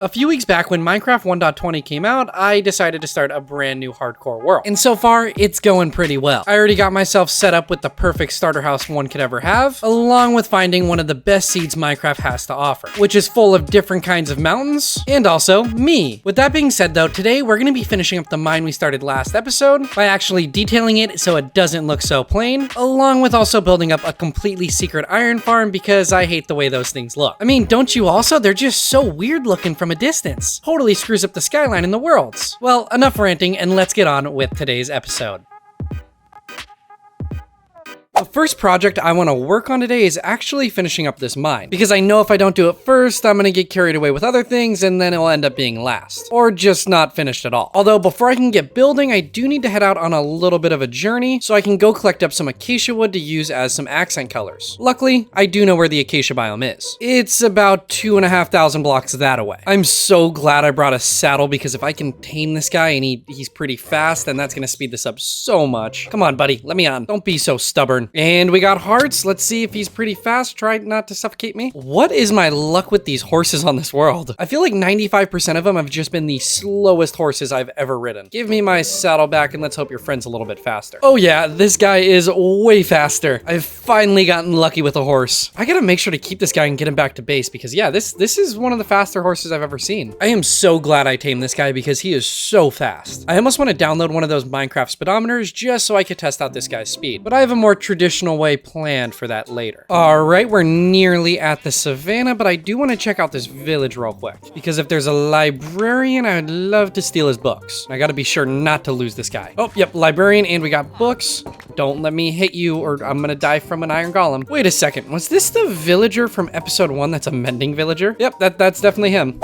A few weeks back when Minecraft 1.20 came out, I decided to start a brand new hardcore world. And so far, it's going pretty well. I already got myself set up with the perfect starter house one could ever have, along with finding one of the best seeds Minecraft has to offer, which is full of different kinds of mountains, and also me. With that being said though, today we're gonna be finishing up the mine we started last episode by actually detailing it so it doesn't look so plain, along with also building up a completely secret iron farm because I hate the way those things look. I mean, don't you also? They're just so weird looking from a distance. Totally screws up the skyline in the worlds. Well, enough ranting and let's get on with today's episode. The first project I want to work on today is actually finishing up this mine, because I know if I don't do it first, I'm going to get carried away with other things and then it'll end up being last, or just not finished at all. Although before I can get building, I do need to head out on a little bit of a journey so I can go collect up some acacia wood to use as some accent colors. Luckily, I do know where the acacia biome is. It's about 2,500 blocks that away. I'm so glad I brought a saddle because if I can tame this guy and he's pretty fast, then that's going to speed this up so much. Come on, buddy, let me on. Don't be so stubborn. And we got hearts. Let's see if he's pretty fast. Try not to suffocate me. What is my luck with these horses on this world? I feel like 95% of them have just been the slowest horses I've ever ridden. Give me my saddle back and let's hope your friend's a little bit faster. Oh yeah, this guy is way faster. I've finally gotten lucky with a horse. I gotta make sure to keep this guy and get him back to base because yeah, this is one of the faster horses I've ever seen. I am so glad I tamed this guy because he is so fast. I almost want to download one of those Minecraft speedometers just so I could test out this guy's speed, but I have a more traditional way planned for that later. All right, we're nearly at the savannah, but I do want to check out this village real quick because if there's a librarian, I'd love to steal his books. I got to be sure not to lose this guy. Oh, yep, librarian, and we got books. Don't let me hit you or I'm gonna die from an iron golem. Wait a second, was this the villager from episode 1 that's a mending villager? Yep, that's definitely him.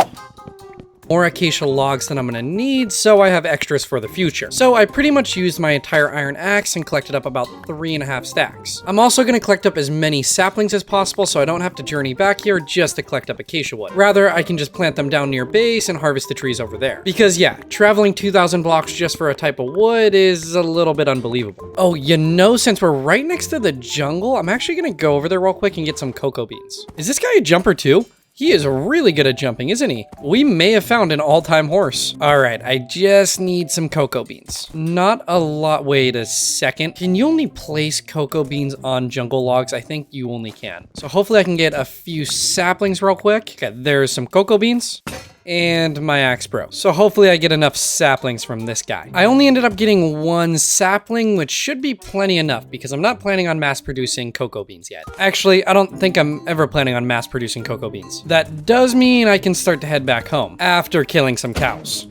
More acacia logs than I'm gonna need, so I have extras for the future. So I pretty much used my entire iron axe and collected up about 3.5 stacks. I'm also gonna collect up as many saplings as possible so I don't have to journey back here just to collect up acacia wood. Rather, I can just plant them down near base and harvest the trees over there. Because yeah, traveling 2,000 blocks just for a type of wood is a little bit unbelievable. Oh, you know, since we're right next to the jungle, I'm actually gonna go over there real quick and get some cocoa beans. Is this guy a jumper too? He is really good at jumping, isn't he? We may have found an all-time horse. All right, I just need some cocoa beans. Not a lot. Wait a second. Can you only place cocoa beans on jungle logs? I think you only can. So hopefully I can get a few saplings real quick. Okay, there's some cocoa beans. And my axe bro. So hopefully I get enough saplings from this guy. I only ended up getting 1 sapling, which should be plenty enough because I'm not planning on mass producing cocoa beans yet. Actually, I don't think I'm ever planning on mass producing cocoa beans. That does mean I can start to head back home after killing some cows.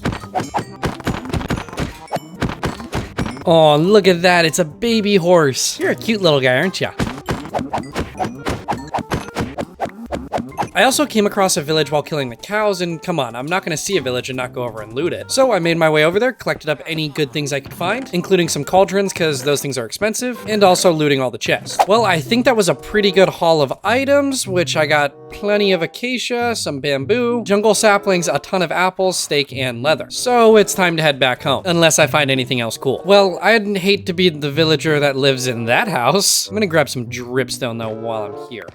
Oh, look at that. It's a baby horse. You're a cute little guy, aren't ya? I also came across a village while killing the cows, and come on, I'm not gonna see a village and not go over and loot it. So I made my way over there, collected up any good things I could find, including some cauldrons, because those things are expensive, and also looting all the chests. Well, I think that was a pretty good haul of items, which I got plenty of acacia, some bamboo, jungle saplings, a ton of apples, steak, and leather. So it's time to head back home, unless I find anything else cool. Well, I'd hate to be the villager that lives in that house. I'm gonna grab some dripstone though while I'm here.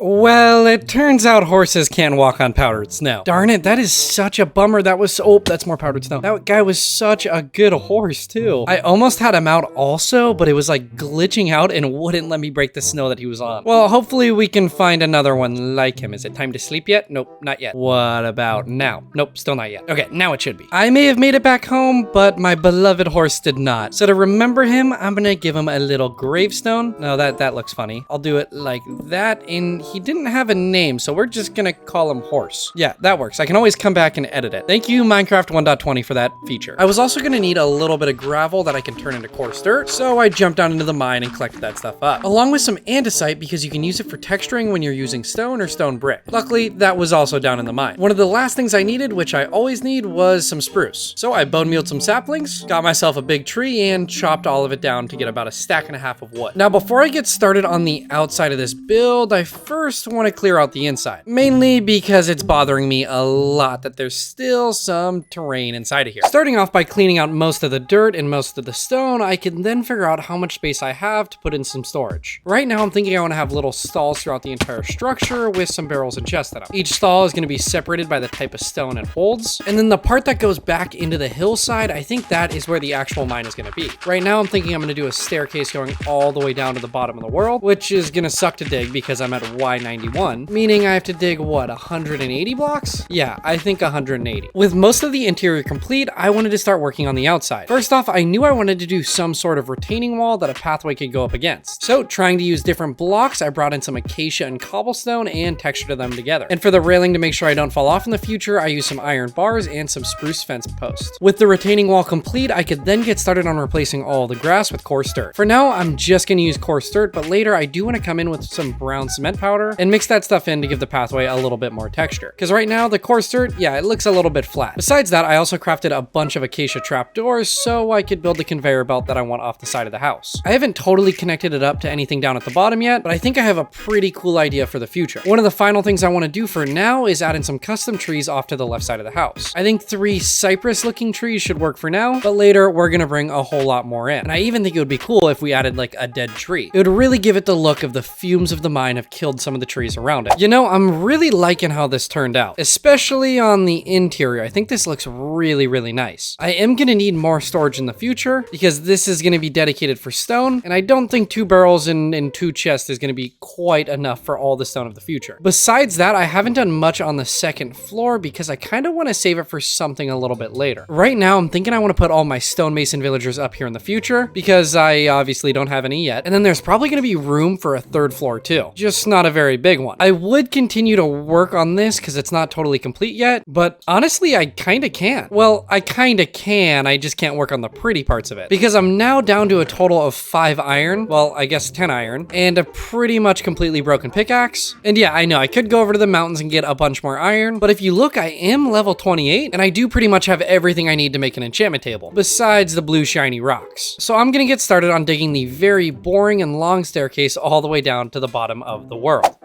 Well, it turns out horses can't walk on powdered snow. Darn it, that is such a bummer. That was oh, that's more powdered snow. That guy was such a good horse too. I almost had him out also, but it was like glitching out and wouldn't let me break the snow that he was on. Well, hopefully we can find another one like him. Is it time to sleep yet? Nope, not yet. What about now? Nope, still not yet. Okay, now it should be. I may have made it back home, but my beloved horse did not. So to remember him, I'm gonna give him a little gravestone. No, that looks funny. I'll do it like that. And he didn't have a name, so we're just gonna call him Horse. Yeah, that works. I can always come back and edit it. Thank you, Minecraft 1.20 for that feature. I was also gonna need a little bit of gravel that I can turn into coarse dirt, so I jumped down into the mine and collected that stuff up. Along with some andesite because you can use it for texturing when you're using stone or stone brick. Luckily, that was also down in the mine. One of the last things I needed, which I always need, was some spruce. So I bone mealed some saplings, got myself a big tree, and chopped all of it down to get about 1.5 stacks of wood. Now, before I get started on the outside of this build, I first first want to clear out the inside, mainly because it's bothering me a lot that there's still some terrain inside of here. Starting off by cleaning out most of the dirt and most of the stone, I can then figure out how much space I have to put in some storage. Right now I'm thinking I want to have little stalls throughout the entire structure with some barrels and chests in them. Each stall is going to be separated by the type of stone it holds, and then the part that goes back into the hillside, I think that is where the actual mine is going to be. Right now I'm thinking I'm going to do a staircase going all the way down to the bottom of the world, which is going to suck to dig because I'm at Y91, meaning I have to dig, what, 180 blocks? Yeah, I think 180. With most of the interior complete, I wanted to start working on the outside. First off, I knew I wanted to do some sort of retaining wall that a pathway could go up against. So trying to use different blocks, I brought in some acacia and cobblestone and textured them together. And for the railing to make sure I don't fall off in the future, I used some iron bars and some spruce fence posts. With the retaining wall complete, I could then get started on replacing all the grass with coarse dirt. For now, I'm just going to use coarse dirt, but later I do want to come in with some brown cement powder and mix that stuff in to give the pathway a little bit more texture. Because right now, the coarse dirt, yeah, it looks a little bit flat. Besides that, I also crafted a bunch of acacia trapdoors so I could build the conveyor belt that I want off the side of the house. I haven't totally connected it up to anything down at the bottom yet, but I think I have a pretty cool idea for the future. One of the final things I want to do for now is add in some custom trees off to the left side of the house. I think 3 cypress looking trees should work for now, but later we're going to bring a whole lot more in. And I even think it would be cool if we added like a dead tree. It would really give it the look of the fumes of the mine have killed some of the trees around it. You know, I'm really liking how this turned out, especially on the interior. I think this looks really, really nice. I am going to need more storage in the future because this is going to be dedicated for stone, and I don't think 2 barrels and 2 chests is going to be quite enough for all the stone of the future. Besides that, I haven't done much on the second floor because I kind of want to save it for something a little bit later. Right now, I'm thinking I want to put all my stonemason villagers up here in the future because I obviously don't have any yet. And then there's probably going to be room for a 3rd floor too, just not a very big one. I would continue to work on this because it's not totally complete yet, but honestly, I kind of can't. Well, I kind of can, I just can't work on the pretty parts of it because I'm now down to a total of 5 iron, well, I guess 10 iron, and a pretty much completely broken pickaxe. And yeah, I know I could go over to the mountains and get a bunch more iron, but if you look, I am level 28 and I do pretty much have everything I need to make an enchantment table, besides the blue shiny rocks. So I'm gonna get started on digging the very boring and long staircase all the way down to the bottom of the world.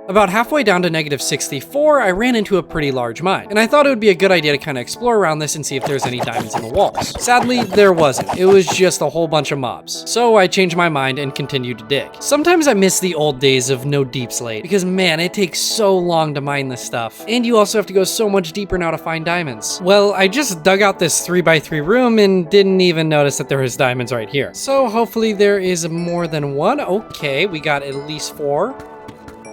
About halfway down to -64, I ran into a pretty large mine, and I thought it would be a good idea to kind of explore around this and see if there's any diamonds in the walls. Sadly, there wasn't. It was just a whole bunch of mobs. So I changed my mind and continued to dig. Sometimes I miss the old days of no deep slate, because man, it takes so long to mine this stuff. And you also have to go so much deeper now to find diamonds. Well, I just dug out this 3x3 room and didn't even notice that there was diamonds right here. So hopefully there is more than one. Okay, we got at least 4.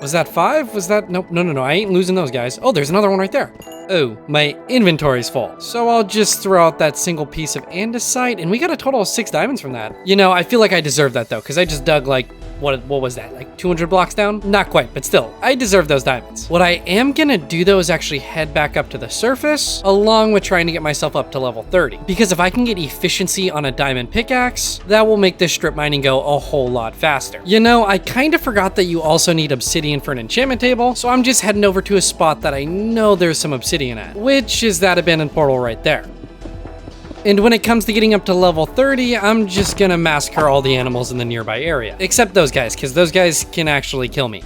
Was that 5? Was that? Nope, no, I ain't losing those guys. Oh, there's another one right there. Oh, my inventory's full. So I'll just throw out that single piece of andesite, and we got a total of 6 diamonds from that. You know, I feel like I deserve that though, because I just dug like, what was that, like 200 blocks down? Not quite, but still, I deserve those diamonds. What I am gonna do though is actually head back up to the surface, along with trying to get myself up to level 30. Because if I can get efficiency on a diamond pickaxe, that will make this strip mining go a whole lot faster. You know, I kind of forgot that you also need obsidian for an enchantment table, so I'm just heading over to a spot that I know there's some obsidian at, which is that abandoned portal right there. And when it comes to getting up to level 30, I'm just gonna massacre all the animals in the nearby area. Except those guys, because those guys can actually kill me.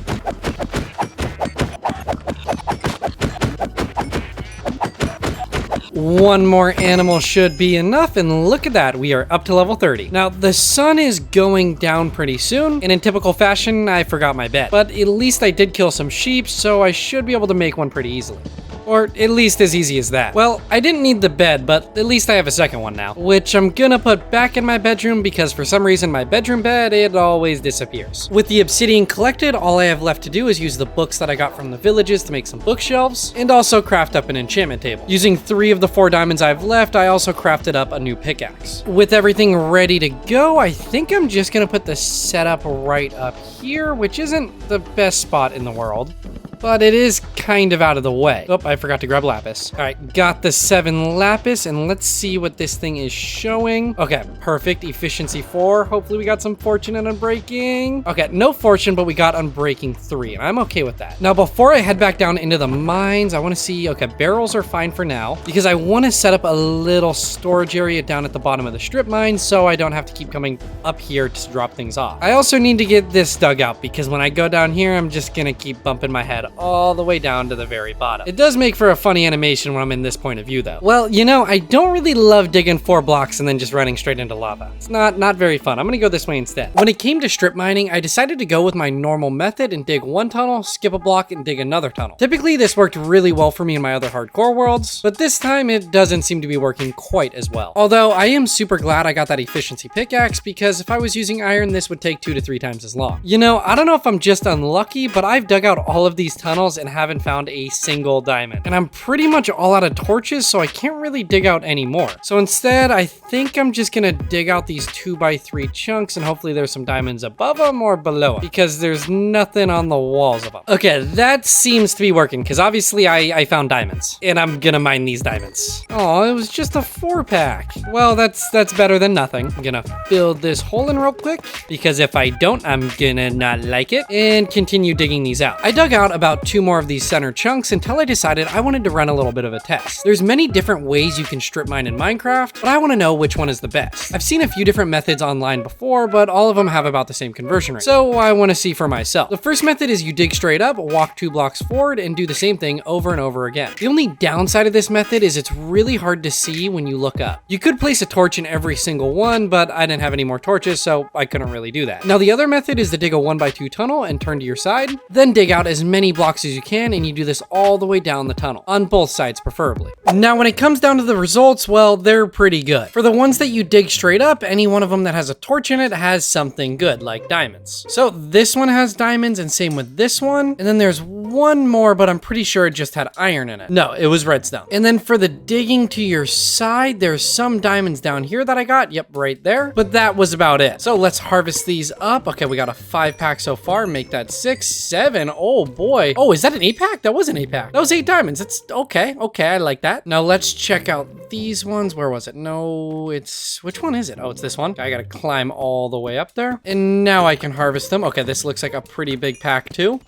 One more animal should be enough, and look at that, we are up to level 30. Now, the sun is going down pretty soon, and in typical fashion, I forgot my bed. But at least I did kill some sheep, so I should be able to make one pretty easily. Or at least as easy as that. Well, I didn't need the bed, but at least I have a second one now, which I'm gonna put back in my bedroom because for some reason my bedroom bed, it always disappears. With the obsidian collected, all I have left to do is use the books that I got from the villages to make some bookshelves, and also craft up an enchantment table. Using 3 of the 4 diamonds I've left, I also crafted up a new pickaxe. With everything ready to go, I think I'm just gonna put the setup right up here, which isn't the best spot in the world. but it is kind of out of the way. Oh, I forgot to grab lapis. All right, got the 7 lapis, and let's see what this thing is showing. Okay, perfect. Efficiency 4. Hopefully we got some fortune and unbreaking. Okay, no fortune, but we got unbreaking 3, and I'm okay with that. Now, before I head back down into the mines, I want to see, okay, barrels are fine for now, because I want to set up a little storage area down at the bottom of the strip mine, so I don't have to keep coming up here to drop things off. I also need to get this dug out, because when I go down here, I'm just gonna keep bumping my head all the way down to the very bottom. It does make for a funny animation when I'm in this point of view, though. Well, you know, I don't really love digging 4 blocks and then just running straight into lava. It's not very fun. I'm gonna go this way instead. When it came to strip mining, I decided to go with my normal method and dig 1 tunnel, skip a block, and dig another tunnel. Typically, this worked really well for me in my other hardcore worlds, but this time it doesn't seem to be working quite as well. Although I am super glad I got that efficiency pickaxe, because if I was using iron, this would take 2 to 3 times as long. You know, I don't know if I'm just unlucky, but I've dug out all of these tunnels and haven't found a single diamond. And I'm pretty much all out of torches, so I can't really dig out any more. So instead, I think I'm just gonna dig out these 2x3 chunks, and hopefully there's some diamonds above them or below them, because there's nothing on the walls of them. Okay, that seems to be working, because obviously I found diamonds, and I'm gonna mine these diamonds. Oh, it was just a 4-pack. Well, that's better than nothing. I'm gonna build this hole in real quick, because if I don't, I'm gonna not like it, and continue digging these out. I dug out about 2 more of these center chunks until I decided I wanted to run a little bit of a test. There's many different ways you can strip mine in Minecraft, but I want to know which one is the best. I've seen a few different methods online before, but all of them have about the same conversion rate, so I want to see for myself. The first method is you dig straight up, walk 2 blocks forward, and do the same thing over and over again. The only downside of this method is it's really hard to see when you look up. You could place a torch in every single one, but I didn't have any more torches, so I couldn't really do that. Now, the other method is to dig a 1x2 tunnel and turn to your side, then dig out as many blocks as you can, and you do this all the way down the tunnel, on both sides preferably. Now, when it comes down to the results, well, they're pretty good. For the ones that you dig straight up, any one of them that has a torch in it has something good, like diamonds. So this one has diamonds, and same with this one. And then there's one more, but I'm pretty sure it just had iron in it. No, it was redstone. And then for the digging to your side, there's some diamonds down here that I got. Yep, right there. But that was about it. So let's harvest these up. Okay, we got a 5-pack so far. Make that 6, 7. Oh boy. Oh, is that an 8-pack? That was an 8-pack. That was 8 diamonds. It's okay. Okay, I like that. Now let's check out these ones. Where was it? No, it's, which one is it? Oh, it's this one. I gotta climb all the way up there. And now I can harvest them. Okay, this looks like a pretty big pack too.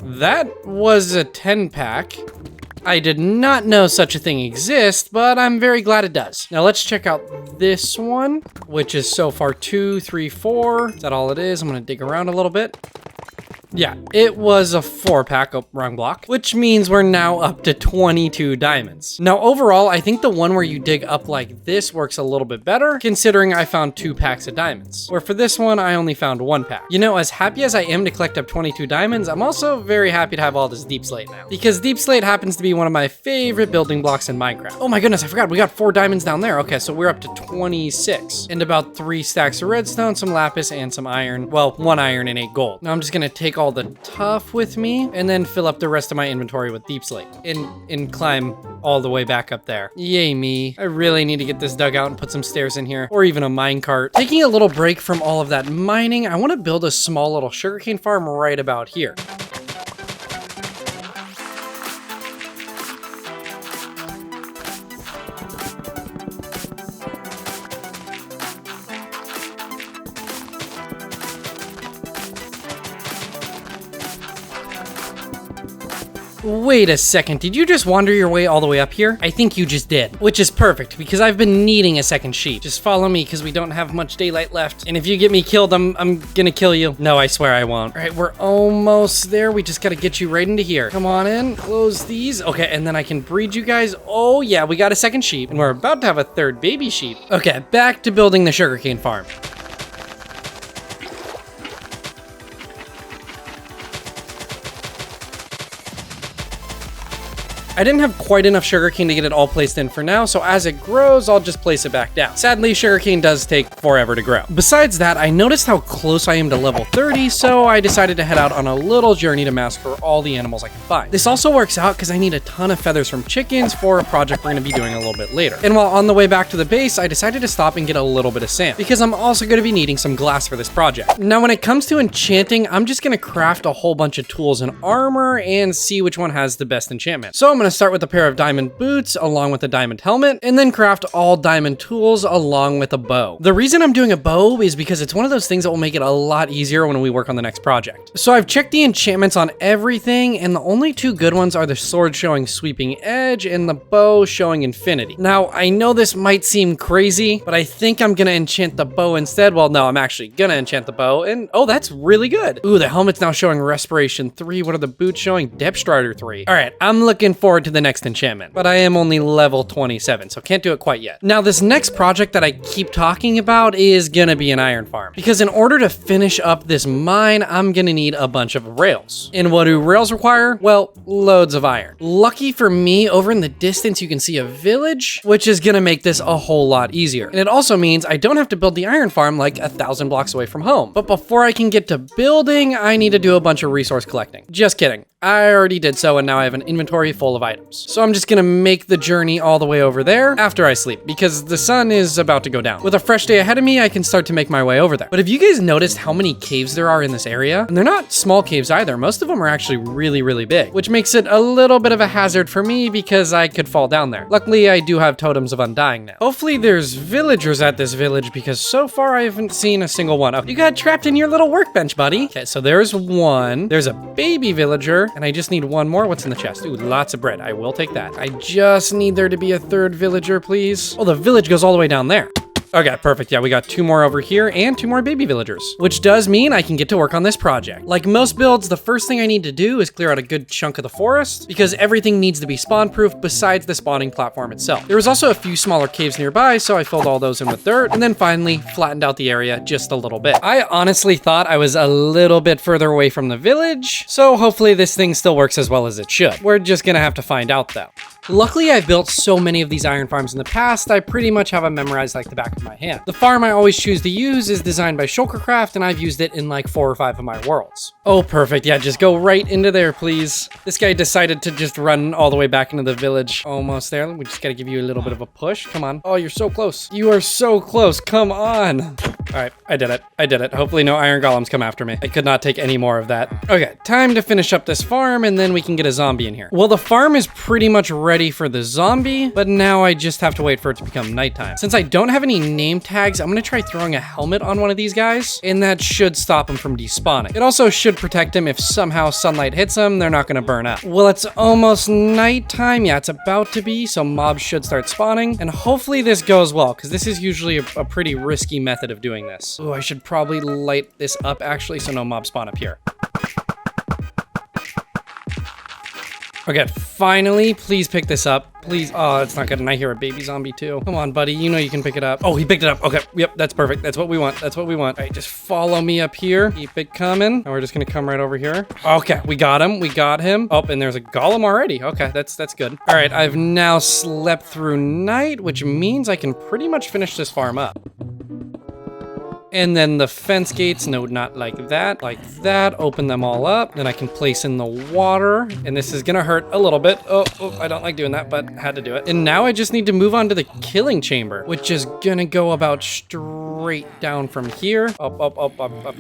That was a 10-pack. I did not know such a thing exists, but I'm very glad it does. Now let's check out this one, which is so far 2, 3, 4. Is that all it is? I'm gonna dig around a little bit. Yeah, it was a 4-pack, oh, wrong block, which means we're now up to 22 diamonds. Now, overall, I think the one where you dig up like this works a little bit better, considering I found 2 packs of diamonds, where for this one, I only found 1 pack. You know, as happy as I am to collect up 22 diamonds, I'm also very happy to have all this deep slate now, because deep slate happens to be one of my favorite building blocks in Minecraft. Oh my goodness, I forgot, we got 4 diamonds down there. Okay, so we're up to 26, and about 3 stacks of redstone, some lapis, and some iron. Well, 1 iron and 8 gold. Now I'm just gonna take all the tough with me and then fill up the rest of my inventory with deep slate and climb all the way back up there. Yay me. I really need to get this dug out and put some stairs in here, or even a minecart. Taking a little break from all of that mining, I want to build a small little sugarcane farm right about here. Wait a second, did you just wander your way all the way up here? I think you just did, which is perfect because I've been needing a second sheep. Just follow me because we don't have much daylight left. And if you get me killed, I'm gonna kill you. No, I swear I won't. All right, we're almost there. We just gotta get you right into here. Come on in, close these. Okay, and then I can breed you guys. Oh yeah, we got a second sheep and we're about to have a 3rd baby sheep. Okay, back to building the sugarcane farm. I didn't have quite enough sugarcane to get it all placed in for now, so as it grows, I'll just place it back down. Sadly, sugarcane does take forever to grow. Besides that, I noticed how close I am to level 30, so I decided to head out on a little journey to massacre all the animals I can find. This also works out because I need a ton of feathers from chickens for a project we're going to be doing a little bit later. And while on the way back to the base, I decided to stop and get a little bit of sand, because I'm also going to be needing some glass for this project. Now, when it comes to enchanting, I'm just going to craft a whole bunch of tools and armor and see which one has the best enchantment. So I'm going to start with a pair of diamond boots along with a diamond helmet, and then craft all diamond tools along with a bow. The reason I'm doing a bow is because it's one of those things that will make it a lot easier when we work on the next project. So I've checked the enchantments on everything, and the only two good ones are the sword showing sweeping edge and the bow showing infinity. Now, I know this might seem crazy, but I think I'm gonna enchant the bow instead. Well, no, I'm actually gonna enchant the bow, and oh, that's really good. Ooh, the helmet's now showing respiration 3. What are the boots showing? Depth strider 3. All right, I'm looking forward to the next enchantment, but I am only level 27, so can't do it quite yet. Now, this next project that I keep talking about is gonna be an iron farm, because in order to finish up this mine, I'm gonna need a bunch of rails. And what do rails require? Well, loads of iron. Lucky for me, over in the distance, you can see a village, which is gonna make this a whole lot easier. And it also means I don't have to build the iron farm like 1,000 blocks away from home. But before I can get to building, I need to do a bunch of resource collecting. Just kidding. I already did so, and now I have an inventory full of items. So I'm just gonna make the journey all the way over there after I sleep, because the sun is about to go down. With a fresh day ahead of me, I can start to make my way over there. But have you guys noticed how many caves there are in this area? And they're not small caves either. Most of them are actually really, really big, which makes it a little bit of a hazard for me because I could fall down there. Luckily, I do have totems of undying now. Hopefully there's villagers at this village, because so far I haven't seen a single one. Oh, you got trapped in your little workbench, buddy. Okay, so there's one. There's a baby villager, and I just need one more. What's in the chest? Ooh, lots of bread. I will take that. I just need there to be a third villager, please. Oh, the village goes all the way down there. Okay, perfect. Yeah, we got 2 more over here and 2 more baby villagers, which does mean I can get to work on this project. Like most builds, the first thing I need to do is clear out a good chunk of the forest, because everything needs to be spawn-proof besides the spawning platform itself. There was also a few smaller caves nearby, so I filled all those in with dirt, and then finally flattened out the area just a little bit. I honestly thought I was a little bit further away from the village, so hopefully this thing still works as well as it should. We're just gonna have to find out though. Luckily, I've built so many of these iron farms in the past, I pretty much have them memorized like the back of my hand. The farm I always choose to use is designed by Shulkercraft, and I've used it in like 4 or 5 of my worlds. Oh, perfect. Yeah, just go right into there, please. This guy decided to just run all the way back into the village. Almost there. We just gotta give you a little bit of a push. Come on. Oh, you're so close. You are so close. Come on. All right, I did it. I did it. Hopefully no iron golems come after me. I could not take any more of that. Okay, time to finish up this farm, and then we can get a zombie in here. Well, the farm is pretty much ready for the zombie, but now I just have to wait for it to become nighttime. Since I don't have any name tags, I'm gonna try throwing a helmet on one of these guys, and that should stop him from despawning. It also should protect him if somehow sunlight hits them, they're not gonna burn up. Well, it's almost nighttime. Yeah, it's about to be, so mobs should start spawning, and hopefully this goes well, because this is usually a pretty risky method of doing this. Oh, I should probably light this up actually, so no mobs spawn up here. Okay, finally, please pick this up. Please. Oh, it's not good. And I hear a baby zombie too. Come on, buddy. You know you can pick it up. Oh, he picked it up. Okay. Yep, that's perfect. That's what we want. That's what we want. All right, just follow me up here. Keep it coming. And we're just gonna come right over here. Okay, we got him. We got him. Oh, and there's a golem already. Okay, that's good. All right, I've now slept through night, which means I can pretty much finish this farm up. And then the fence gates, no, not like that, open them all up. Then I can place in the water, and this is gonna hurt a little bit. Oh, I don't like doing that, but had to do it. And now I just need to move on to the killing chamber, which is gonna go about straight down from here. I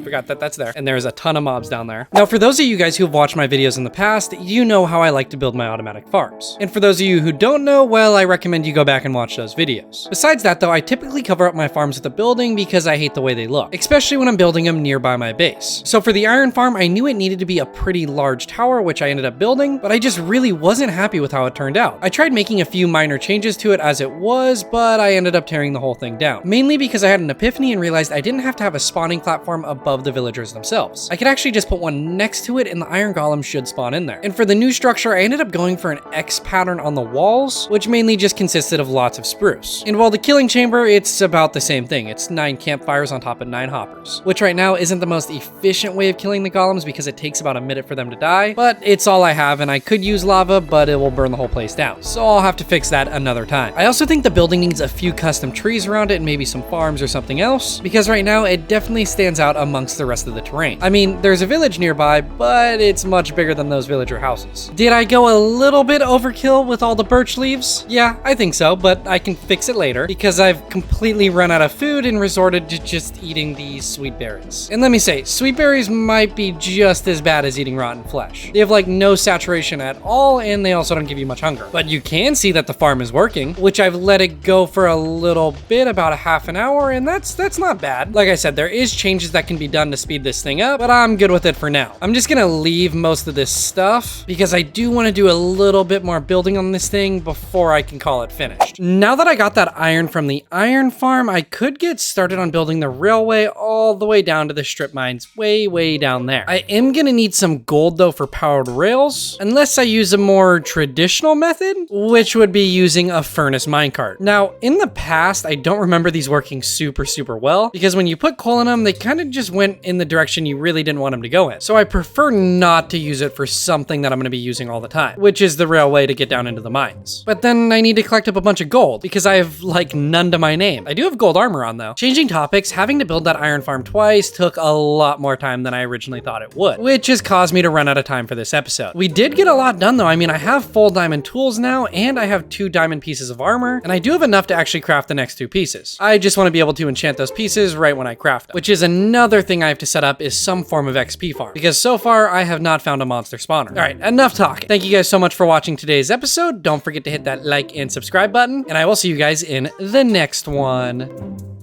forgot that that's there. And there's a ton of mobs down there. Now, for those of you guys who have watched my videos in the past, you know how I like to build my automatic farms. And for those of you who don't know, well, I recommend you go back and watch those videos. Besides that though, I typically cover up my farms with a building because I hate the way they look, especially when I'm building them nearby my base. So for the iron farm, I knew it needed to be a pretty large tower, which I ended up building, but I just really wasn't happy with how it turned out. I tried making a few minor changes to it as it was, but I ended up tearing the whole thing down. Mainly because I had an epiphany and realized I didn't have to have a spawning platform above the villagers themselves. I could actually just put one next to it and the iron golem should spawn in there. And for the new structure, I ended up going for an X pattern on the walls, which mainly just consisted of lots of spruce. And while the killing chamber, it's about the same thing. It's 9 campfires on top top of 9 hoppers, which right now isn't the most efficient way of killing the golems because it takes about a minute for them to die, but it's all I have, and I could use lava, but it will burn the whole place down. So I'll have to fix that another time. I also think the building needs a few custom trees around it and maybe some farms or something else, because right now it definitely stands out amongst the rest of the terrain. I mean, there's a village nearby, but it's much bigger than those villager houses. Did I go a little bit overkill with all the birch leaves? Yeah, I think so, but I can fix it later because I've completely run out of food and resorted to just eating these sweet berries. And let me say, sweet berries might be just as bad as eating rotten flesh. They have like no saturation at all, and they also don't give you much hunger. But you can see that the farm is working, which I've let it go for a little bit, about a half an hour, and that's not bad. Like I said, there is changes that can be done to speed this thing up, but I'm good with it for now. I'm just gonna leave most of this stuff because I do want to do a little bit more building on this thing before I can call it finished. Now that I got that iron from the iron farm, I could get started on building the railway all the way down to the strip mines way down there. I am gonna need some gold though for powered rails, unless I use a more traditional method, which would be using a furnace minecart. Now, in the past, I don't remember these working super well, because when you put coal in them, they kind of just went in the direction you really didn't want them to go in. So I prefer not to use it for something that I'm gonna be using all the time, which is the railway to get down into the mines. But then I need to collect up a bunch of gold because I have like none to my name. I do have gold armor on though. Changing topics, having to build that iron farm twice took a lot more time than I originally thought it would, which has caused me to run out of time for this episode. We did get a lot done though. I mean, I have full diamond tools now, and I have 2 diamond pieces of armor, and I do have enough to actually craft the next 2 pieces. I just want to be able to enchant those pieces right when I craft them, which is another thing I have to set up, is some form of XP farm, because so far I have not found a monster spawner. All right, enough talk. Thank you guys so much for watching today's episode. Don't forget to hit that like and subscribe button, and I will see you guys in the next one.